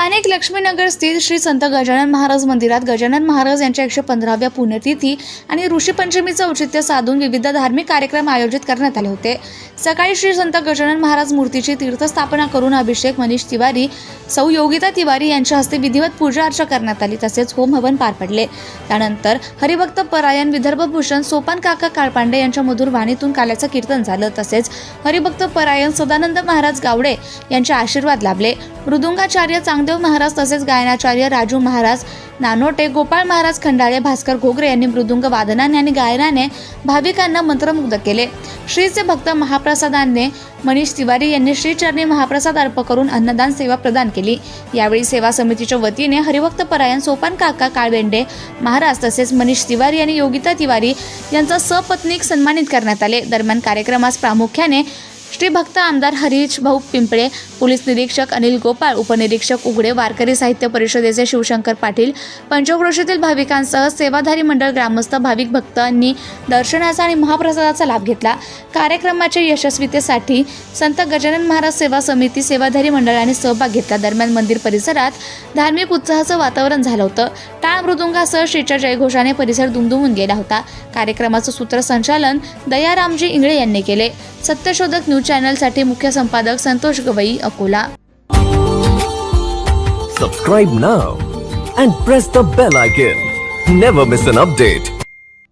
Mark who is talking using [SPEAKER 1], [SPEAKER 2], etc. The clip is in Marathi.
[SPEAKER 1] स्थानिक लक्ष्मीनगर स्थित श्री संत गजानन महाराज मंदिरात गजानन महाराज यांच्या 115व्या पुण्यतिथी आणि ऋषीपंचमीचं औचित्य साधून विविध धार्मिक कार्यक्रम आयोजित करण्यात आले होते। सकाळी श्री संत गजानन महाराज मूर्तीची तीर्थस्थापना करून अभिषेक मनीष तिवारी, सौ योगिता तिवारी यांच्या हस्ते विधिवत पूजा अर्चा करण्यात आली, तसेच होम हवन पार पडले। त्यानंतर हरिभक्त परायण विदर्भभूषण सोपान काका काळपांडे यांच्या मधुर वाणीतून काल्याचं कीर्तन झालं, तसेच हरिभक्त परायण सदानंद महाराज गावडे यांचे आशीर्वाद लाभले। मृदुंगाचार्य चांगदेव महाराज तसेच गायनाचार्य राजू महाराज नानोटे, गोपाळ महाराज खंडाळे, भास्कर घोगरे यांनी मृदुंग वादनाने आणि गायनाने भाविकांना मंत्रमुग्ध केले। श्रीचे भक्त महाप्रसादाने मनीष तिवारी यांनी श्रीचरणी महाप्रसाद अर्पण करून अन्नदान सेवा प्रदान केली। यावेळी सेवा समितीच्या वतीने हरिभक्त परायण सोपान काका काळबेंडे महाराज तसेच मनीष तिवारी आणि योगिता तिवारी यांचा सपत्नीक सन्मानित करण्यात आले। दरम्यान कार्यक्रमास प्रामुख्याने श्री भक्त आमदार हरीश भाऊ पिंपळे, पोलीस निरीक्षक अनिल गोपाळ, उपनिरीक्षक उघडे, वारकरी साहित्य परिषदेचे शिवशंकर पाटील, पंचक्रोशीतील भाविकांसह सेवाधारी मंडळ, ग्रामस्थ, भाविक भक्तांनी दर्शनाचा आणि महाप्रसादाचा लाभ घेतला। कार्यक्रमाच्या यशस्वीतेसाठी संत गजानन महाराज सेवा समिती, सेवाधारी मंडळाने सहभाग घेतला। दरम्यान मंदिर परिसरात धार्मिक उत्साहाचं वातावरण झालं होतं। टाळ मृदुंगासह श्रीच्या जयघोषाने परिसर दुमदुमून गेला होता। कार्यक्रमाचं सूत्रसंचालन दयारामजी इंगळे यांनी केले। सत्यशोधक न्यूज चॅनलसाठी मुख्य संपादक Santosh Gavai, Akola.
[SPEAKER 2] Subscribe now and press the bell icon. Never miss an update.